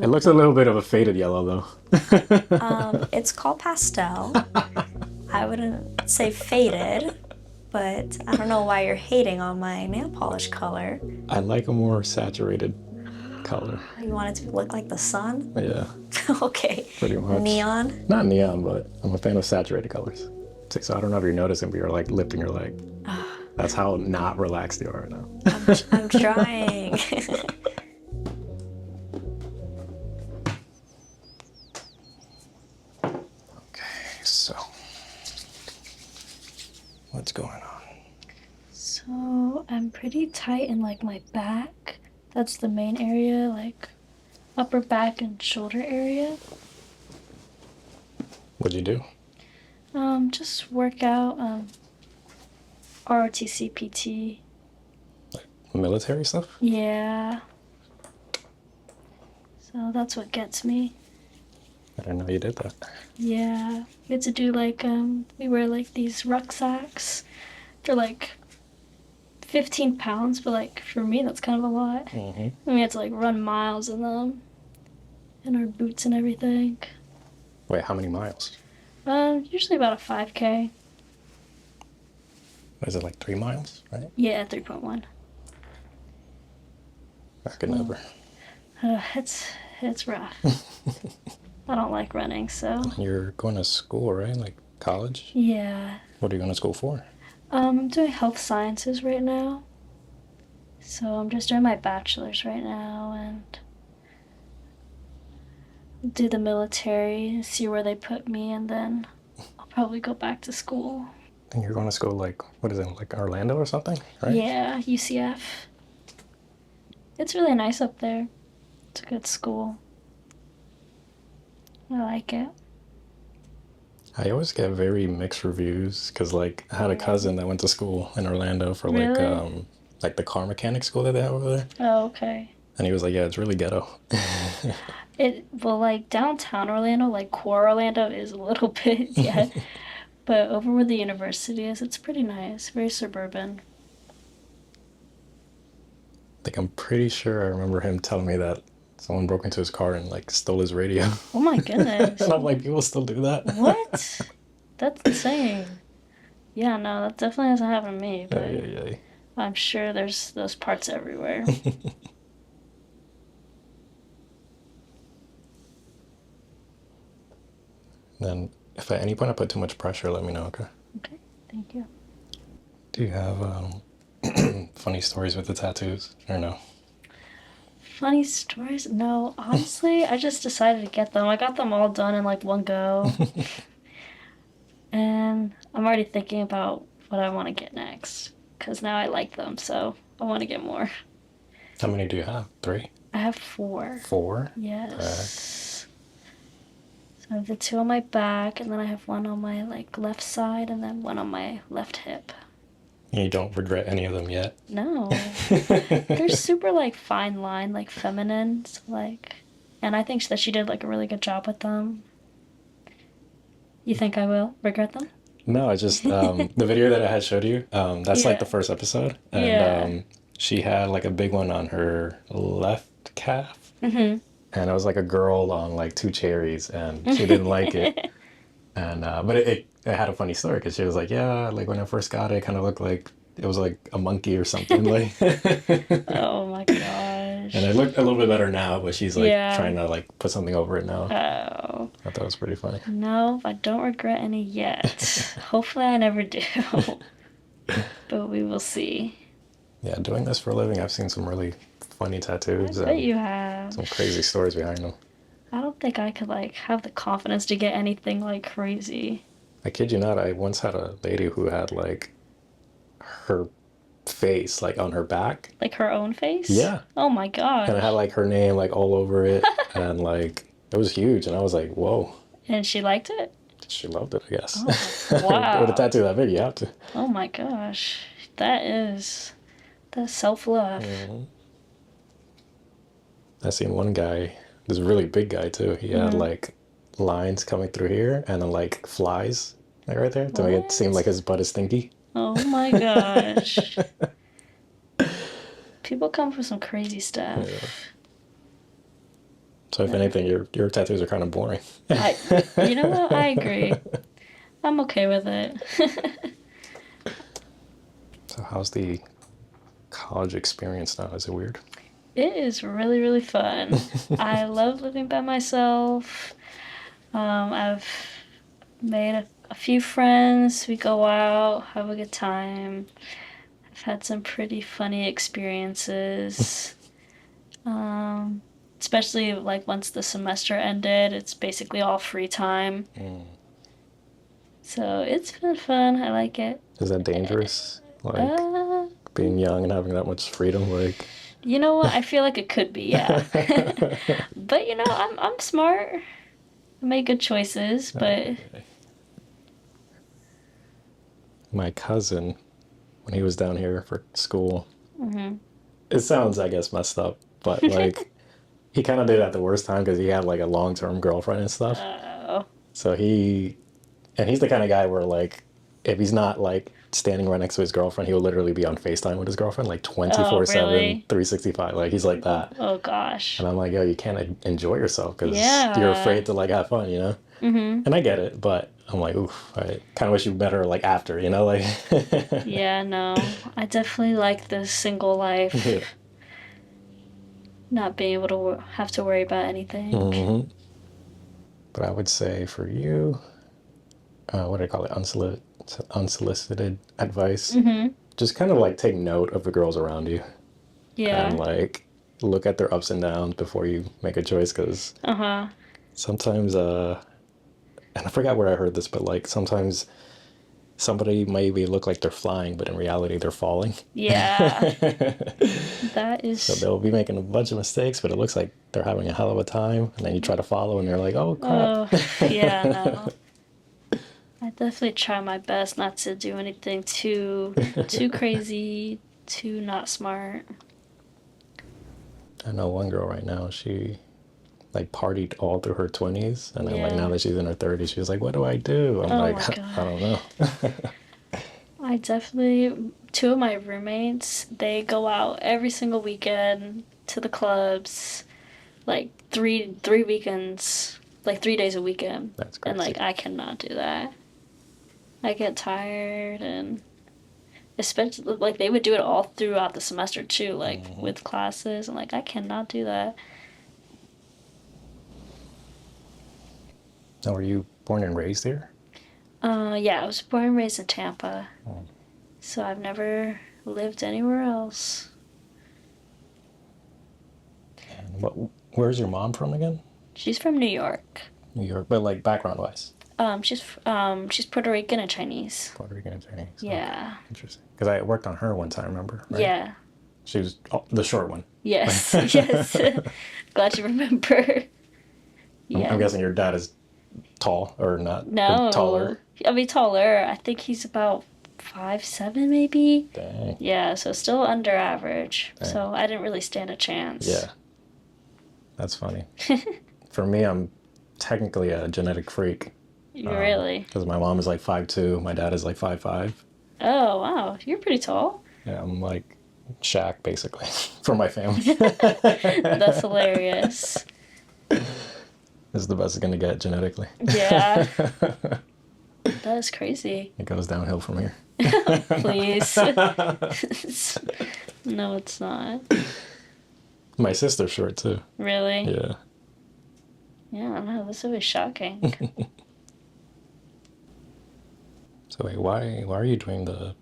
It looks a little bit of a faded yellow, though. It's called pastel. I wouldn't say faded, but I don't know why you're hating on my nail polish color. I like a more saturated color. You want it to look like the sun? Yeah, Okay. pretty much. Neon? Not neon, but I'm a fan of saturated colors. So I don't know if you're noticing, but you're like lifting your leg. That's how not relaxed you are right now. I'm trying. Okay, so what's going on? So I'm pretty tight in like my back. That's the main area, like upper back and shoulder area. What'd you do? Just work out, ROTC PT. Military stuff? Yeah. So that's what gets me. I didn't know you did that. Yeah. We had to do like, we wear like these rucksacks. They're like 15 pounds, but like for me, that's kind of a lot. Mm-hmm. And we had to like run miles in them, in our boots and everything. Wait, how many miles? Usually about a 5K. Is it like 3 miles, right? Yeah, 3.1. I could never. It's rough. I don't like running, so. You're going to school, right? Like college? Yeah. What are you going to school for? I'm doing health sciences right now. So I'm just doing my bachelor's right now and do the military, see where they put me, and then I'll probably go back to school. And you're going to school like, what is it, like Orlando or something, right? Yeah, UCF. It's really nice up there. It's a good school. I like it. I always get very mixed reviews because like I had a cousin that went to school in Orlando for Really? like the car mechanic school that they have over there. Oh, okay. And he was like, yeah, it's really ghetto. Well, like downtown Orlando, like core Orlando is a little bit, yeah. But over where the university is, it's pretty nice. Very suburban. Like I'm pretty sure I remember him telling me that someone broke into his car and like stole his radio. Oh my goodness. And I'm like, people still do that? What? That's insane. Yeah, no, that definitely hasn't happened to me, but Yeah. I'm sure there's those parts everywhere. Then if at any point I put too much pressure, let me know, okay? Okay, thank you. Do you have funny stories with the tattoos or no? Funny stories? No, honestly, I just decided to get them. I got them all done in like one go. And I'm already thinking about what I want to get next. Because now I like them, so I want to get more. How many do you have? 3? I have 4. 4? Yes. So I have the 2 on my back, and then I have 1 on my like left side, and then 1 on my left hip. You don't regret any of them yet? No. They're super like fine line, like feminine, so, like, and I think that she did like a really good job with them. You think I will regret them? No, I just the video that I had showed you, that's like Yeah. the first episode. And Yeah. she had like a big one on her left calf. Mm-hmm. And it was like a girl on like 2 cherries and she didn't like it. And but it had a funny story because she was like, yeah, like when I first got it, it kind of looked like it was like a monkey or something. Like, Oh my gosh. and it looked a little bit better now, but she's like Yeah. trying to like put something over it now. Oh. I thought it was pretty funny. No, I don't regret any yet. Hopefully I never do. But we will see. Yeah, doing this for a living, I've seen some really funny I tattoos bet and you have. some crazy stories behind them. I don't think I could like have the confidence to get anything like crazy. I kid you not, I once had a lady who had like her face like on her back. Like her own face? Yeah. Oh my And it had gosh. like her name like all over it. And like it was huge. And I was like, whoa. And she liked it? She loved it, I guess. Oh, With a wow. tattoo that big, you have to. Oh my gosh. That's self-love. Mhm. I seen one guy, this really big guy too. He had Mhm. like lines coming through here and then like flies like right there to make it seem like What? his butt is stinky. Oh my gosh. People come for some crazy Yeah. stuff. So if anything, your tattoos are kind of boring. You know what? I agree. I'm okay with it. So how's the college experience now? Is it weird? It is really, really fun. I love living by myself. I've made a few friends. We go out, have a good time. I've had some pretty funny experiences. Especially like once the semester ended, it's basically all free time. So it's been fun. I like it. Is that dangerous? Like Uh, being young and having that much freedom? Like, you know what? I feel like it could be, yeah. But you know, I'm smart. I make good choices, but my cousin, when he was down here for school, it sounds, I guess, messed up, but like he kind of did it at the worst time because he had like a long-term girlfriend and stuff. oh, So he's the kind of guy where like if he's not like standing right next to his girlfriend, he'll literally be on FaceTime with his girlfriend like 24/7, really? 365. Like he's like that. Oh gosh. And I'm like, yo, you can't enjoy yourself because Yeah. you're afraid to like have fun, you know? And I get it, but I'm like, oof, I kind of wish you better like after, you know? Like, Yeah, no. I definitely like the single life. yeah. Not being able to have to worry about anything. But I would say for you, what do I call it? Unsolicited advice. Just kind of like take note of the girls around you Yeah. and like look at their ups and downs before you make a choice because sometimes, and I forgot where I heard this, but like sometimes somebody maybe look like they're flying, but in reality they're falling. Yeah. That is. So they'll be making a bunch of mistakes, but it looks like they're having a hell of a time. And then you try to follow and they're like, oh crap. Oh, yeah, no. I definitely try my best not to do anything too crazy, too not smart. I know one girl right now, she like partied all through her 20s. And then like Yeah. now that she's in her 30s, she's like, what do I do? I'm Oh like, my I don't know. I definitely, two of my roommates, they go out every single weekend to the clubs, like three weekends, like 3 days a weekend. That's crazy. And like I cannot do that. I get tired, and especially like they would do it all throughout the semester too, like with classes, and like I cannot do that. Now, were you born and raised here? Yeah, I was born and raised in Tampa, so I've never lived anywhere else. And where's your mom from again? She's from New York. New York, but like background-wise. She's Puerto Rican and Chinese. Puerto Rican and Chinese. Yeah. Okay. Interesting. Because I worked on her one time, remember? Right? Yeah. She was the short one. Yes. Yes. Glad you remember. Yeah. I'm guessing your dad is tall or not? No. Or taller. I'll be taller. I think he's about 5'7" maybe. Dang. Yeah, so still under average. Dang. So I didn't really stand a chance. Yeah. That's funny. For me, I'm technically a genetic freak. Really? Because my mom is like 5'2", my dad is like 5'5". Oh, wow. You're pretty tall. Yeah, I'm like Shaq, basically, for my family. That's hilarious. This is the best it's going to get genetically. Yeah. That is crazy. It goes downhill from here. Please. No, it's not. My sister's short, too. Really? Yeah. Yeah, I don't know. This would be shocking. So wait, why are you doing the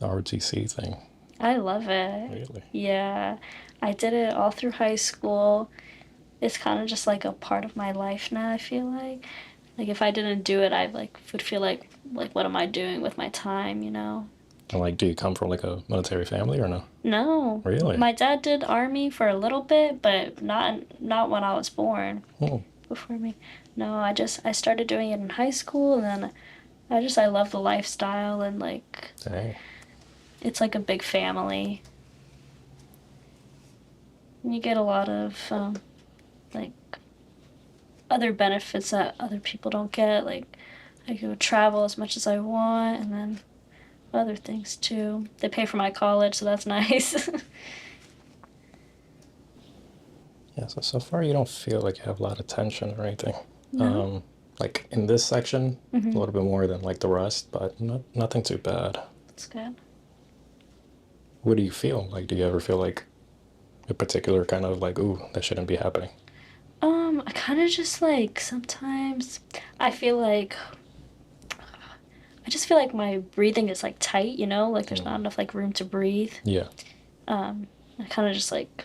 ROTC thing? I love it. Really? Yeah. I did it all through high school. It's kind of just like a part of my life now, I feel like. Like if I didn't do it, I like would feel like what am I doing with my time, you know? And like, do you come from like a military family or no? No. Really? My dad did army for a little bit, but not when I was born. Before me. No, I started doing it in high school, and then I love the lifestyle, and like Dang. it's like a big family. And you get a lot of like other benefits that other people don't get. Like I can travel as much as I want, and then other things too. They pay for my college, so that's nice. Yeah, so far you don't feel like you have a lot of tension or anything. No? Like in this section, a little bit more than like the rest, but nothing too bad. That's good. What do you feel? Like, do you ever feel like a particular kind of like, ooh, that shouldn't be happening? I kind of just like sometimes I feel like I just feel like my breathing is like tight, you know, like there's not enough like room to breathe. Yeah. I kind of just like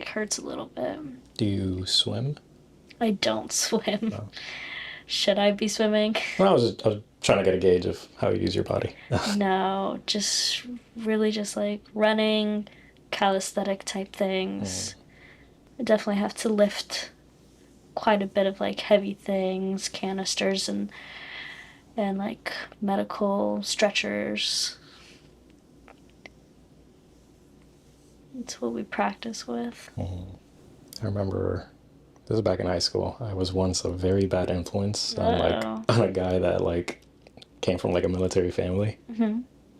hurts a little bit. Do you swim? I don't swim. No. Should I be swimming? Well, I was trying to get a gauge of how you use your body. No, just really just like running, calisthenic type things. I definitely have to lift quite a bit of like heavy things, canisters and like medical stretchers. It's what we practice with. I remember this was back in high school. I was once a very bad influence on like Uh-oh. on a guy that like came from like a military family.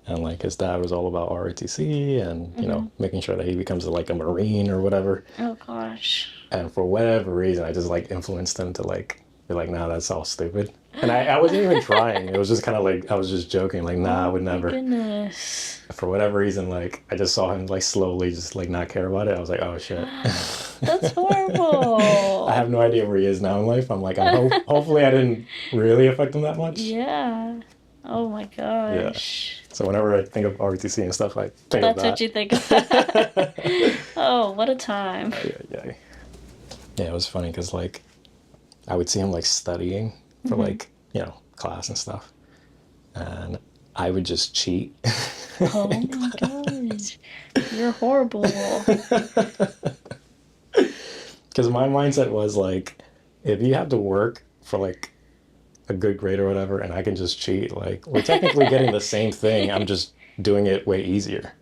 And like his dad was all about ROTC and you know making sure that he becomes like a Marine or whatever. Oh gosh. And for whatever reason, I just like influenced him to like be like, nah, that's all stupid. And I wasn't even trying. It was just kind of like I was just joking, like, nah, I would My never. goodness. For whatever reason, like I just saw him like slowly just like not care about it. I was like, oh shit. That's horrible. I have no idea where he is now in life. I'm like, hopefully I didn't really affect him that much. Yeah. Oh my gosh. So whenever I think of ROTC and stuff, I think That's of that. what you think of. Oh, what a time. Yeah. Yeah, it was funny because like I would see him like studying for like, you know, class and stuff. And I would just cheat. Oh my gosh. You're horrible. Because my mindset was like, if you have to work for like a good grade or whatever, and I can just cheat, like we're technically getting the same thing. I'm just doing it way easier.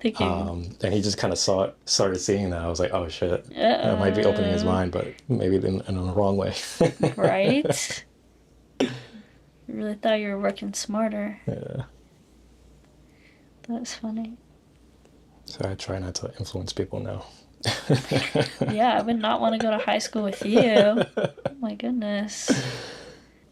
Thinking. And he just kind of started seeing that. I was like, oh shit, that might be opening his mind, but maybe in the wrong way. Right? You really thought you were working smarter. Yeah. That's funny. So I try not to influence people now. Yeah, I would not want to go to high school with you. Oh my goodness.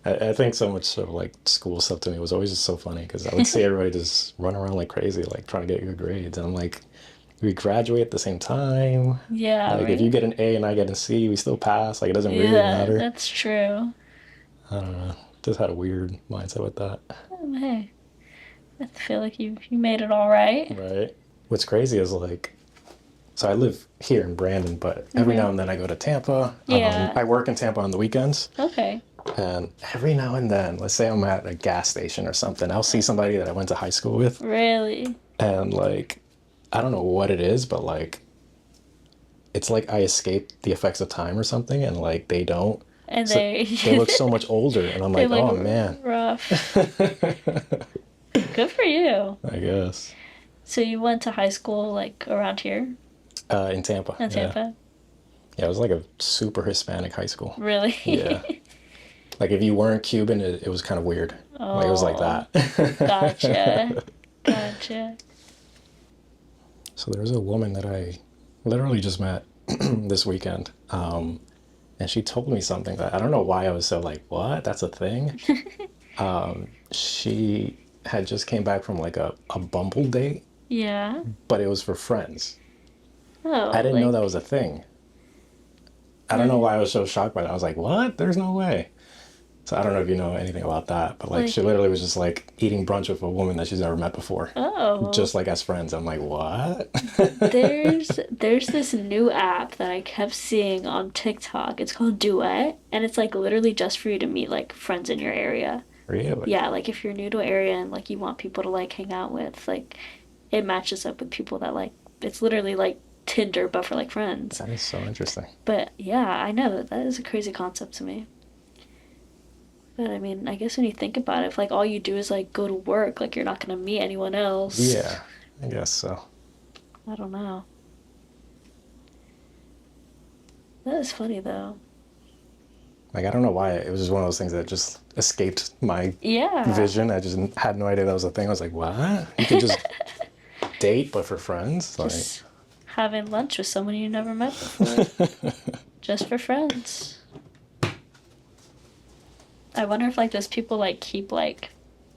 I think so much of like school stuff to me was always just so funny because I would see everybody just run around like crazy, like trying to get good grades. And I'm like, we graduate at the same time. Yeah, Like right? if you get an A and I get a C, we still pass. Like it doesn't really Yeah, matter. that's true. I don't know. Just had a weird mindset with that. Oh, hey, I feel like you made it all right. Right. What's crazy is like, so I live here in Brandon, but every now and then I go to Tampa. Yeah. I work in Tampa on the weekends. Okay. And every now and then, let's say I'm at a gas station or something, I'll see somebody that I went to high school with. Really? And like, I don't know what it is, but like, it's like I escaped the effects of time or something, and like they don't. And So they look so much older, and I'm they like, look oh man. rough. Good for you. I guess. So you went to high school like around here In Tampa. in Tampa? Yeah, it was like a super Hispanic high school. Really? Yeah. Like if you weren't Cuban, it was kind of weird. Oh, Like it was like that. Gotcha. So there's a woman that I literally just met this weekend. And she told me something that I don't know why I was so like, what? That's a thing? She had just came back from like a bumble date, Yeah. but it was for friends. Oh, I didn't know like- that was a thing. I don't know why I was so shocked by that. I was like, what? There's no way. So I don't know if you know anything about that, but like she literally was just like eating brunch with a woman that she's never met before. Oh. Just like as friends. I'm like, what? There's this new app that I kept seeing on TikTok. It's called Duet, and it's like literally just for you to meet like friends in your area. Really? Yeah, like if you're new to an area and like you want people to like hang out with, like it matches up with people that like it's literally like Tinder but for like friends. That is so interesting. But yeah, I know that is a crazy concept to me. But I mean, I guess when you think about it, if like all you do is like go to work, like you're not gonna meet anyone else. Yeah, I guess so. I don't know. That is funny though. Like, I don't know why. It was just one of those things that just escaped my Yeah. vision. I just had no idea that was a thing. I was like, what? You could just date, but for friends? Like, Just having lunch with someone you never met before. Just for friends. I wonder if, like, those people, like, keep, like,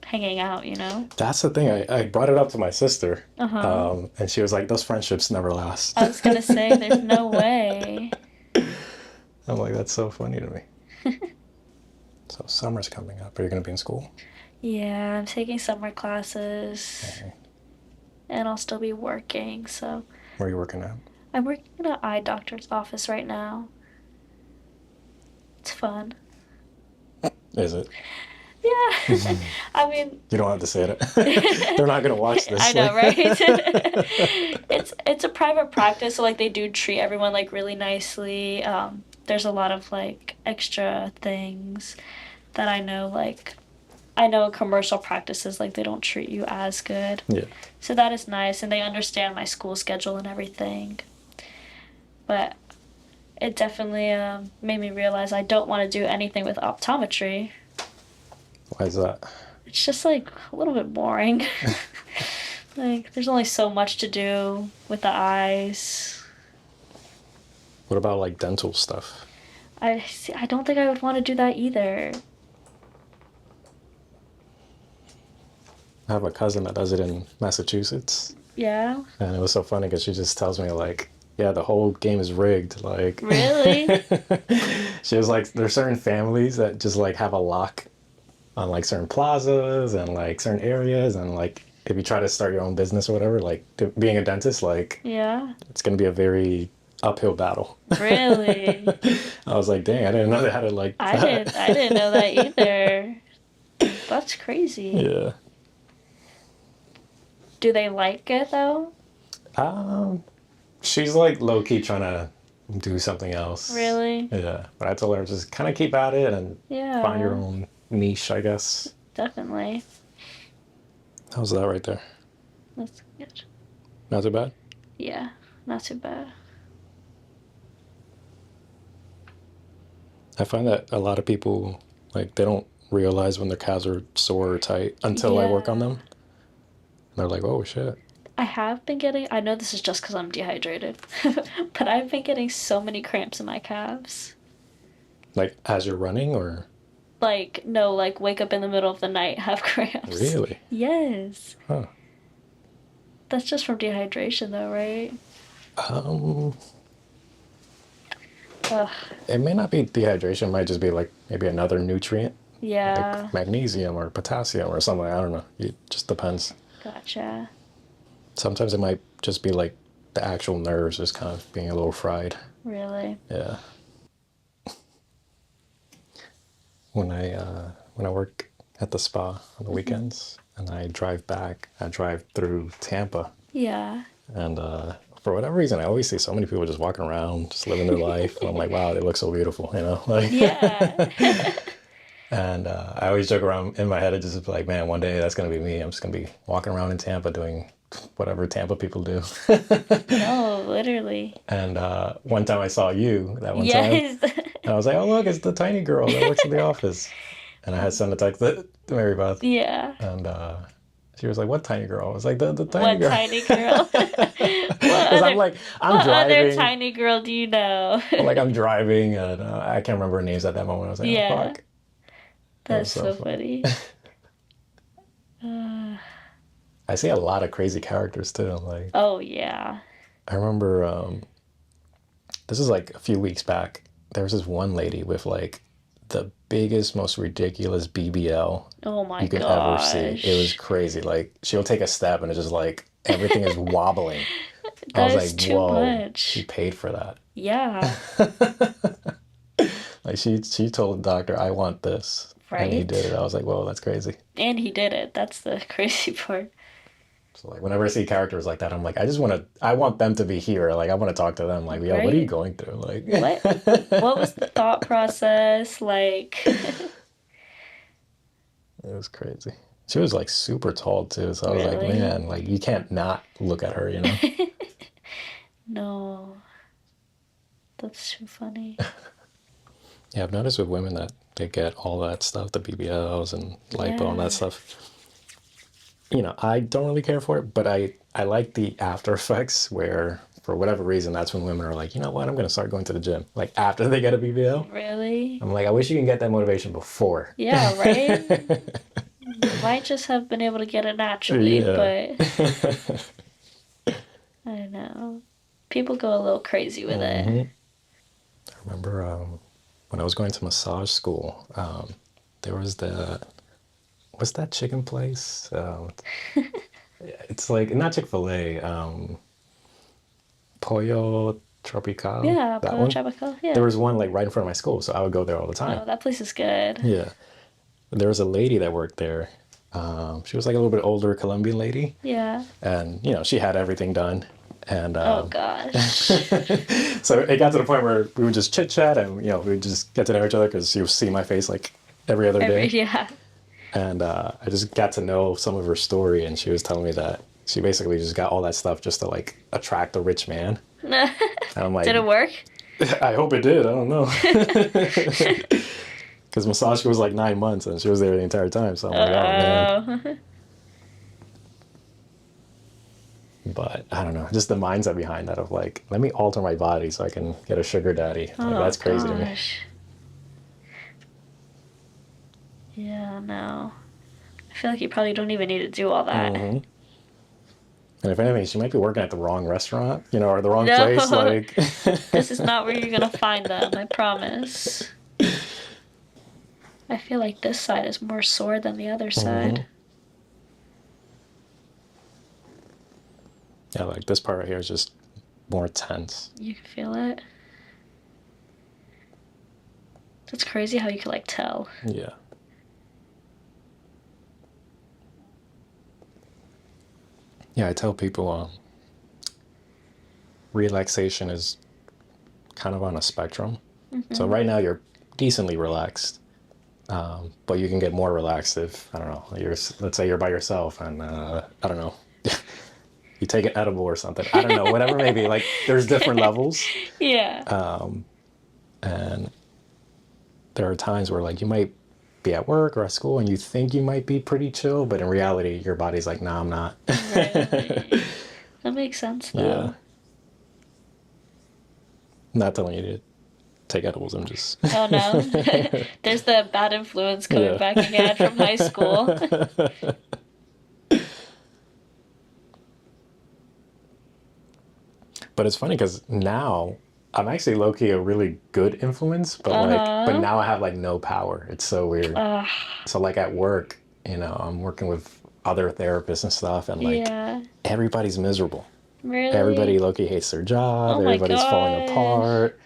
hanging out, you know? That's the thing. I brought it up to my sister, Uh-huh. and she was like, "Those friendships never last." I was gonna say, there's no way. I'm like, "That's so funny to me." So summer's coming up. Are you gonna be in school? Yeah, I'm taking summer classes. Okay. And I'll still be working, so... Where are you working at? I'm working in an eye doctor's office right now. It's fun. Is it? Yeah. I mean... You don't have to say it. They're not gonna watch this. I know, right? It's a private practice, so, like, they do treat everyone, like, really nicely. There's a lot of, like, extra things that I know, like... I know in commercial practices, like, they don't treat you as good. Yeah. So that is nice, and they understand my school schedule and everything. But it definitely made me realize I don't want to do anything with optometry. Why is that? It's just, like, a little bit boring. Like, there's only so much to do with the eyes. What about like dental stuff? I don't think I would want to do that either. I have a cousin that does it in Massachusetts, Yeah? and it was so funny because she just tells me like, "Yeah, the whole game is rigged." Like, Really? she was like, "There's certain families that just like have a lock on like certain plazas and like certain areas, and like if you try to start your own business or whatever, like being a dentist, like Yeah? it's gonna be a very uphill battle." Really? I was like, "Dang, I didn't know they had it like that." I didn't know that either. That's crazy. Yeah. Do they like it, though? She's like low key trying to do something else. Really? Yeah. But I told her just kind of keep at it and Yeah. find your own niche, I guess. Definitely. How's that right there? That's good. Not too bad? Yeah, not too bad. I find that a lot of people, like, they don't realize when their calves are sore or tight until I work on Yeah. them. They're like, "Oh, shit." I have been getting, I know this is just because I'm dehydrated, but I've been getting so many cramps in my calves. Like, as you're running, or? Like, no, like, wake up in the middle of the night, have cramps. Really? Yes. Huh. That's just from dehydration, though, right? Um, Ugh. it may not be dehydration. It might just be, like, maybe another nutrient. Yeah. Like magnesium or potassium or something. I don't know. It just depends. Gotcha. Sometimes it might just be like the actual nerves just kind of being a little fried. Really? Yeah. When I work at the spa on the weekends and I drive back, I drive through Tampa, Yeah. and for whatever reason, I always see so many people just walking around, just living their life. And I'm like, wow, they look so beautiful, you know? Like, Yeah. and I always joke around in my head, it just be like, man, one day that's gonna be me. I'm just gonna be walking around in Tampa doing whatever Tampa people do. No, literally. And one time I saw you that one time, Yes. and I was like, "Oh, look, it's the tiny girl that works in the office." And I had sent a text to Mary Beth, Yeah. and she was like, "What tiny girl?" I was like, "The tiny What girl." tiny girl? Because I'm like, I'm what other driving. tiny girl do you know? Like, I'm driving, and I can't remember her names at that moment. I was like, Yeah. "Oh, fuck." That was That's so funny. I see a lot of crazy characters too. Like, Oh, yeah. I remember this is like a few weeks back. There was this one lady with like the biggest, most ridiculous BBL Oh my you could ever see. It was gosh. crazy. Like, she'll take a step and it's just like everything is wobbling. I That was is like, too whoa, she much. paid for that. Yeah. Like, she told the doctor, "I want this." And he did Right? it. I was like, whoa, that's crazy. And he did it. That's the crazy part. So like whenever I see characters like that, I'm like, I want them to be here. Like, I want to talk to them. Like, yo, what are you Right? going through? Like, What was the thought process? Like, it was crazy. She was like super tall too. So I was like, really? man, like you can't not look at her, you know? No. That's too funny. Yeah, I've noticed with women that they get all that stuff, the BBLs and lipo and that Yeah. stuff. You know, I don't really care for it, but I like the after effects where for whatever reason, that's when women are like, you know what, I'm going to start going to the gym. Like after they get a BBL. Really? I'm like, I wish you can get that motivation before. Yeah, right? You might just have been able to get it naturally, Yeah. but I don't know. People go a little crazy with it. I remember when I was going to massage school, there was what's that chicken place? It's like, not Chick-fil-A, Pollo Tropical, Yeah, that Pollo one. Tropical, There yeah. was one like right in front of my school, so I would go there all the time. Oh, that place is good. Yeah. There was a lady that worked there. She was like a little bit older Colombian lady, Yeah. and she had everything done. And Oh gosh. so it got to the point where we would just chit chat, and we would just get to know each other because she would see my face like every other day. Yeah. And I just got to know some of her story, and she was telling me that she basically just got all that stuff just to like attract a rich man. And I'm like, Did it work? I hope it did. I don't know. Because massage school was like 9 months, and she was there the entire time. So I'm like, oh man. But I don't know, just the mindset behind that of like, let me alter my body so I can get a sugar daddy. Like, that's crazy to me. Yeah, no. I feel like you probably don't even need to do all that. And if anything, she might be working at the wrong restaurant, or the wrong place. Like, this is not where you're gonna find them, I promise. I feel like this side is more sore than the other side. Yeah, like this part right here is just more tense. You can feel it. That's crazy how you can like tell. Yeah. Yeah, I tell people relaxation is kind of on a spectrum. So right now you're decently relaxed, but you can get more relaxed if, I don't know, let's say you're by yourself and, I don't know, you take an edible or something. I don't know, whatever it may be. Like, there's different levels. Yeah. And there are times where, like, you might be at work or at school and you think you might be pretty chill, but in reality, your body's like, nah, I'm not. Right. That makes sense, though. Yeah. Not telling you to take edibles, I'm just... Oh, no. There's the bad influence coming back again from high school. But it's funny because now I'm actually low-key a really good influence, but but now I have like no power. It's so weird. So like at work, I'm working with other therapists and stuff, and like everybody's miserable. Really? Everybody low-key hates their job. Everybody's falling apart.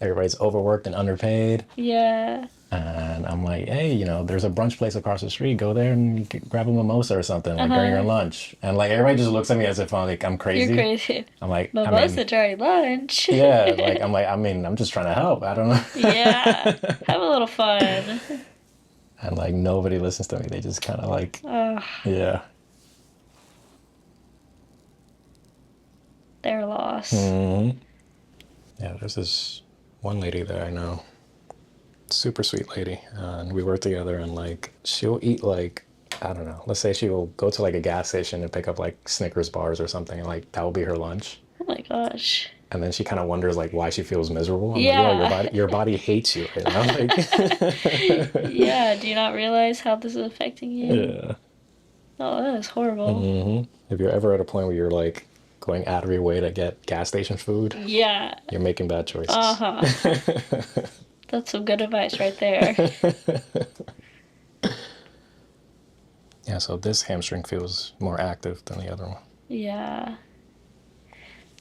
Everybody's overworked and underpaid. Yeah. And I'm like, hey, there's a brunch place across the street. Go there and grab a mimosa or something like during your lunch. And like everybody just looks at me as if I'm crazy. You're crazy. I'm like, mimosa during lunch. Yeah, like I'm just trying to help. I don't know. Yeah, have a little fun. And like nobody listens to me. They just kind of like, yeah. They're lost. Yeah, there's this one lady that I know. Super sweet lady, and we work together, and like she'll eat like, I don't know, let's say she will go to like a gas station and pick up like Snickers bars or something, and like that will be her lunch. Oh my gosh. And then she kind of wonders like why she feels miserable. I'm like, your body hates you right now. Like, yeah, do you not realize how this is affecting you? Yeah. Oh, that is horrible. If you're ever at a point where you're like going out of your way to get gas station food, you're making bad choices. That's some good advice right there. Yeah, so this hamstring feels more active than the other one. Yeah.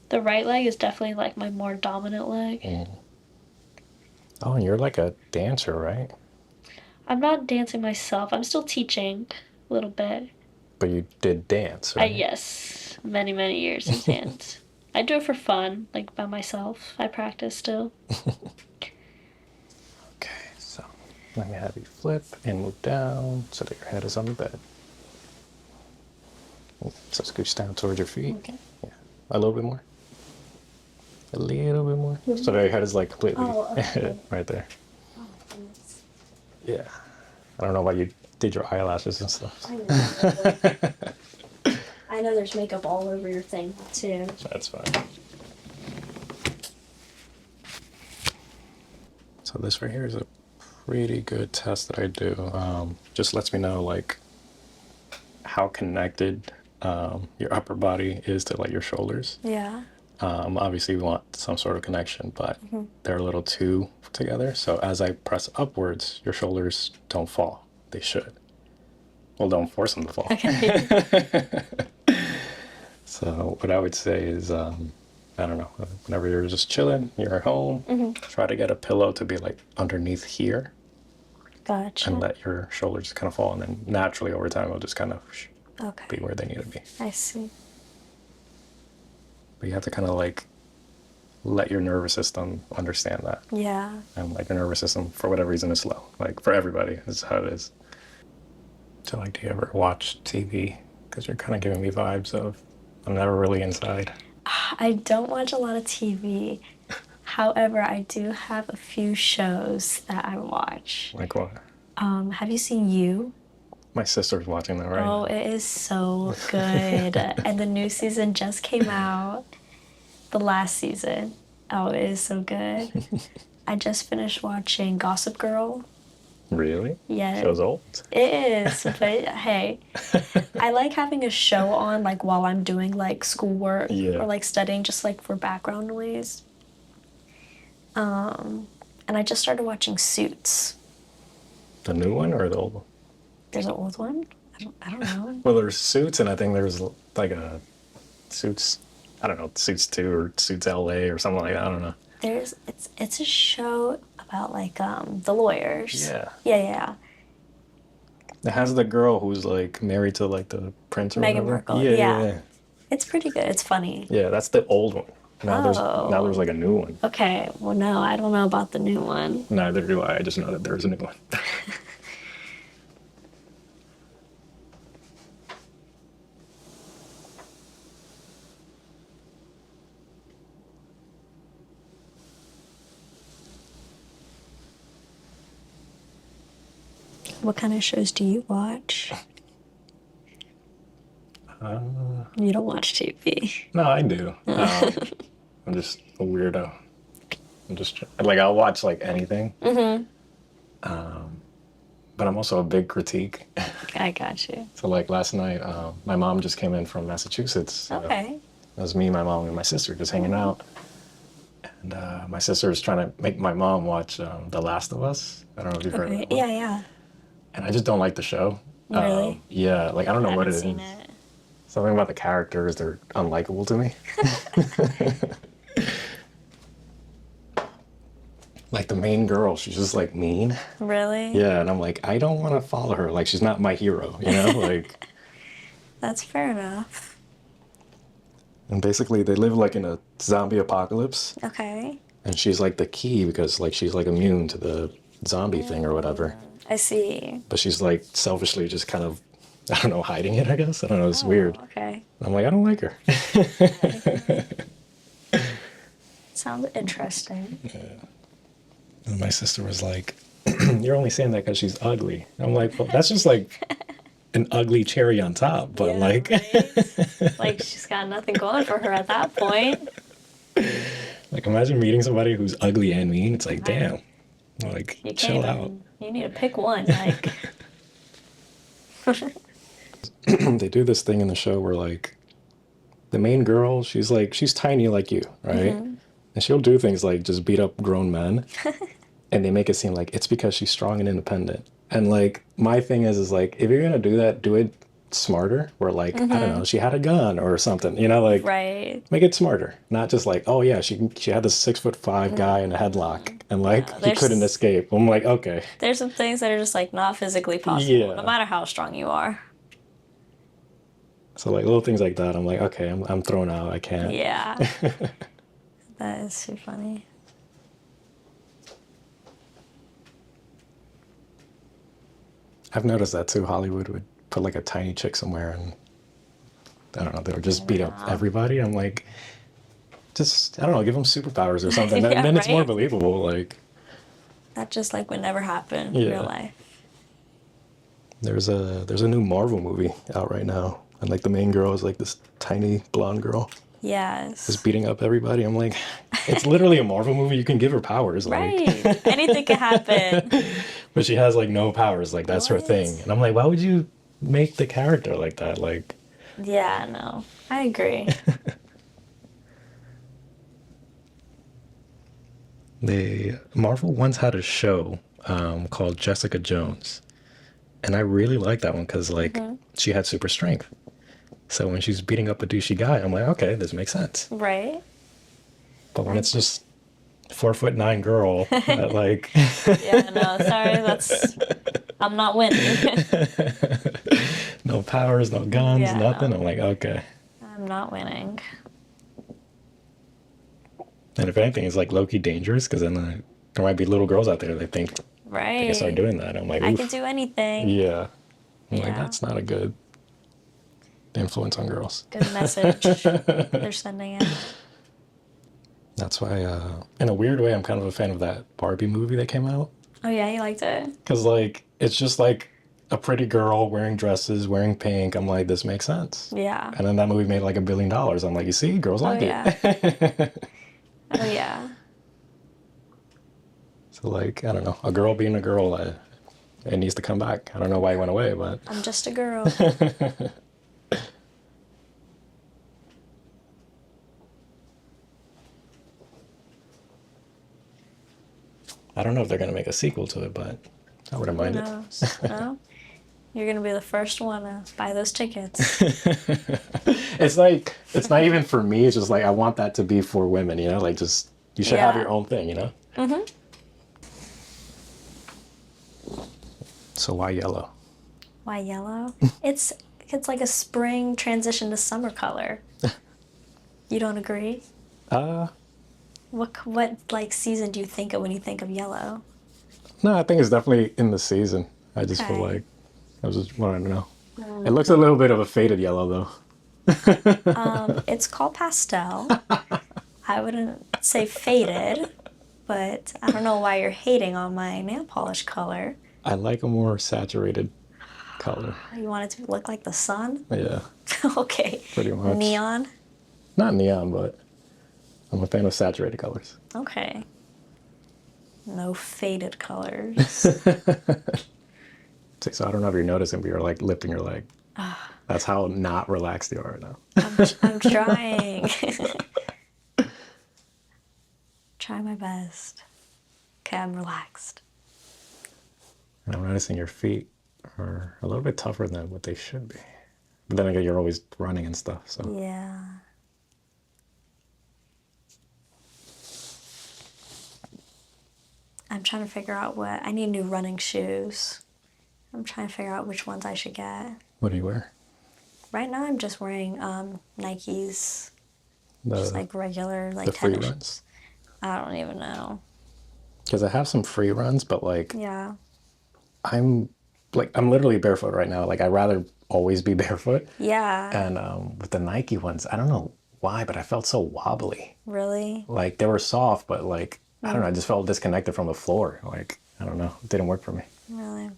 The right leg is definitely like my more dominant leg. Oh, and you're like a dancer, right? I'm not dancing myself. I'm still teaching a little bit. But you did dance, right? Yes. Many, many years of dance. I do it for fun, like by myself. I practice still. Okay, so let me have you flip and move down so that your head is on the bed. So scooch down towards your feet. Okay. Yeah, a little bit more. A little bit more. So that your head is like completely right there. Oh my goodness. Yeah. I don't know why you did your eyelashes and stuff. I know. I know there's makeup all over your thing too. That's fine. So this right here is a pretty good test that I do. Just lets me know like how connected your upper body is to like your shoulders. Yeah. Obviously, we want some sort of connection, but they're a little too together. So as I press upwards, your shoulders don't fall. They should. Well, don't force them to fall. Okay. So what I would say is, I don't know, whenever you're just chilling, you're at home, try to get a pillow to be like underneath here Gotcha. and let your shoulders kind of fall. And then naturally over time, it'll just kind of Okay. be where they need to be. I see. But you have to kind of like let your nervous system understand that. Yeah. And like your nervous system, for whatever reason, is slow. Like for everybody, this is how it is. So like, do you ever watch TV? Because you're kind of giving me vibes of, I'm never really inside. I don't watch a lot of TV. However, I do have a few shows that I watch. Like what? Have you seen You? My sister's watching that right Oh, now. it is so good. And the new season just came out. The last season. Oh, it is so good. I just finished watching Gossip Girl. Really? Yeah. Show's old? It is, but hey, I like having a show on like while I'm doing like schoolwork or like studying, just like for background noise. And I just started watching Suits. The new one or the old one? There's an old one? I don't know. Well, there's Suits, and I think there's like a Suits, I don't know, Suits 2 or Suits LA or something like that. I don't know. It's a show about like the lawyers. Yeah. Yeah. It has the girl who's like married to like the prince or Meghan whatever. Markle. Yeah. It's pretty good. It's funny. Yeah, that's the old one. Now there's like a new one. Okay. Well, no, I don't know about the new one. Neither do I. I just know that there's a new one. What kind of shows do you watch? You don't watch TV. No, I do. I'm just a weirdo. I'm just like, I'll watch like anything. But I'm also a big critique. I got you. So like last night, my mom just came in from Massachusetts. Okay. It was me, my mom, and my sister just hanging out. And my sister was trying to make my mom watch The Last of Us. I don't know if you've heard of it. Yeah. And I just don't like the show. Really? Yeah, like I don't know what it is. Seen it. Something about the characters, they're unlikable to me. Like the main girl, she's just like mean. Really? Yeah, and I'm like, I don't want to follow her. Like she's not my hero, you know? Like That's fair enough. and basically they live like in a zombie apocalypse. Okay. And she's like the key because like she's like immune to the zombie thing or whatever. I see. But she's like selfishly just kind of, I don't know, hiding it, I guess. I don't know, it's weird. Okay. I'm like, I don't like her. Sounds interesting. And my sister was like, you're only saying that because she's ugly. I'm like, well, that's just like an ugly cherry on top. But like, right? Like she's got nothing going for her at that point. like imagine meeting somebody who's ugly and mean. It's like, damn, like You chill can't out. You need to pick one. Like They do this thing in the show where like the main girl, she's tiny like you, right? And she'll do things like just beat up grown men. And they make it seem like it's because she's strong and independent. And like my thing is like if you're gonna do that, do it smarter. Where like I don't know, she had a gun or something, you know, like right. make it smarter. Not just like, oh yeah, she had this 6'5" guy in a headlock and like he couldn't escape. I'm like, okay. There's some things that are just like not physically possible, no matter how strong you are. So like little things like that, I'm like, okay, I'm thrown out. I can't. Yeah. That is too funny. I've noticed that too. Hollywood would put like a tiny chick somewhere and I don't know, they would just beat up everybody. I'm like, just, I don't know, give them superpowers or something. Yeah, then it's more right? believable. Like, That just like would never happen in real life. there's a new Marvel movie out right now. And like the main girl is like this tiny blonde girl. Yes. just beating up everybody. I'm like, it's literally a Marvel movie. You can give her powers, like, Right. Anything can happen. but she has like no powers. Like that's her thing. What? And I'm like, why would you make the character like that? Like, Yeah, no. I agree. Marvel once had a show called Jessica Jones, and I really liked that one because like she had super strength. So when she's beating up a douchey guy, I'm like, okay, this makes sense. Right? But when it's just 4'9" girl that like Yeah, no, sorry, I'm not winning. no powers, no guns, Yeah, nothing. no. I'm like, okay. I'm not winning. And if anything, it's like low-key dangerous because then there might be little girls out there that think they can start Right. doing that. I'm like, I oof. can do anything. Yeah. I'm like, Yeah. that's not a good influence on girls. Good message they're sending out. That's why, in a weird way, I'm kind of a fan of that Barbie movie that came out. Oh yeah, you liked it? Because, like, it's just like a pretty girl wearing dresses, wearing pink. I'm like, this makes sense. Yeah. And then that movie made like $1 billion. I'm like, you see, girls like yeah. it. Oh yeah. So, like, I don't know, a girl being a girl, it needs to come back. I don't know why it went away, but I'm just a girl. I don't know if they're going to make a sequel to it, but I wouldn't mind Who it. knows? No? You're gonna be the first one to buy those tickets. It's like, it's not even for me. It's just like, I want that to be for women, you know? Like, just, you should have Yeah. your own thing, you know? Mm-hmm. So why yellow? Why yellow? It's like a spring transition to summer color. You don't agree? What like season do you think of when you think of yellow? No, I think it's definitely in the season. I just feel Okay. like, I was just wanting to know. It looks a little bit of a faded yellow, though. It's called pastel. I wouldn't say faded, but I don't know why you're hating on my nail polish color. I like a more saturated color. You want it to look like the sun? Yeah, Okay. pretty much. Neon? Not neon, but I'm a fan of saturated colors. Okay. No faded colors. So I don't know if you're noticing, but you're like lifting your leg. That's how not relaxed you are right now. I'm trying. Try my best. Okay, I'm relaxed. And I'm noticing your feet are a little bit tougher than what they should be. But then again, you're always running and stuff, so. Yeah. I'm trying to figure out I need new running shoes. I'm trying to figure out which ones I should get. What do you wear? Right now I'm just wearing Nikes, just like regular like the free tennis. runs. I don't even know. Because I have some free runs, but like Yeah. I'm literally barefoot right now. Like I'd rather always be barefoot. Yeah. And with the Nike ones, I don't know why, but I felt so wobbly. Really? Like they were soft, but like I don't know, I just felt disconnected from the floor. Like I don't know, it didn't work for me. Really?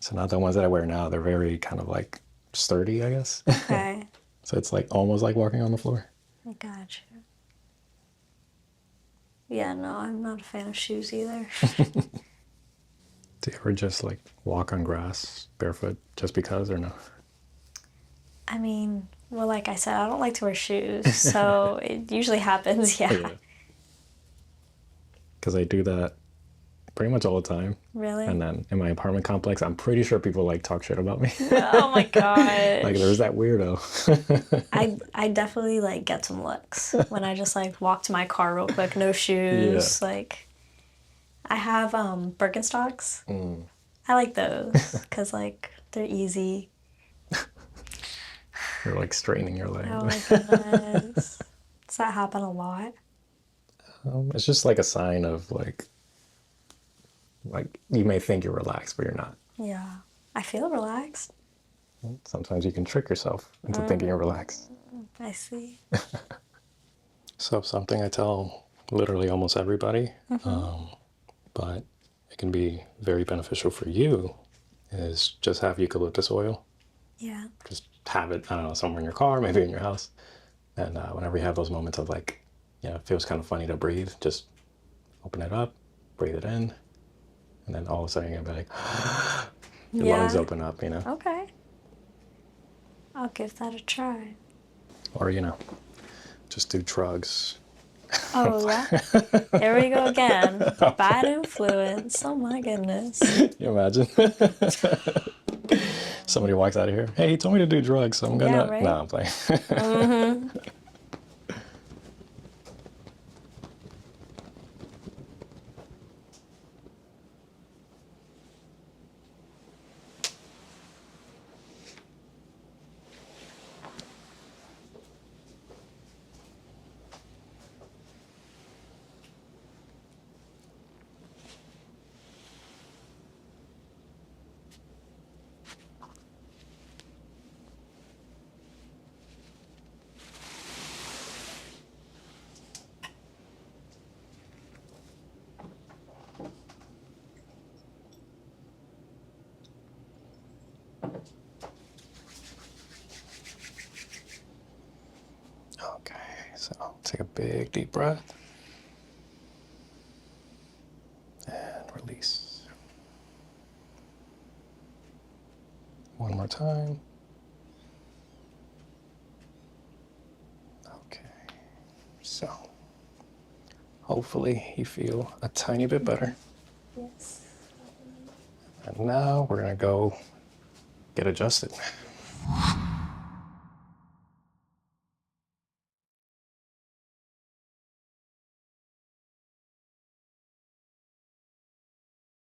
So now the ones that I wear now, they're very kind of like sturdy, I guess. Okay. So it's like almost like walking on the floor. I got you. Yeah, no, I'm not a fan of shoes either. Do you ever just like walk on grass barefoot just because or no? I mean, well, like I said, I don't like to wear shoes, so it usually happens, yeah. Because I do that pretty much all the time. Really? And then in my apartment complex, I'm pretty sure people like talk shit about me. Oh my god. Like there's that weirdo. I definitely like get some looks when I just like walk to my car real quick, no shoes. Yeah. Like I have Birkenstocks. I like those because like they're easy. You're like straining your leg. Oh my goodness. Does that happen a lot? It's just like a sign of like you may think you're relaxed, but you're not. Yeah. I feel relaxed. Sometimes you can trick yourself into thinking you're relaxed. I see. So something I tell literally almost everybody, but it can be very beneficial for you, is just have eucalyptus oil. Yeah. Just have it, I don't know, somewhere in your car, maybe in your house. And whenever you have those moments of like, it feels kind of funny to breathe, just open it up, breathe it in, and then all of a sudden you're gonna be like, your lungs open up, Okay. I'll give that a try. Or, just do drugs. Oh, here we go again. Bad influence. Oh my goodness. Can you imagine? Somebody walks out of here. Hey, he told me to do drugs, so I'm gonna. Yeah, right? No, I'm playing. Okay, so take a big deep breath and release. One more time. Okay, so hopefully you feel a tiny bit better. Yes. And now we're gonna go get adjusted.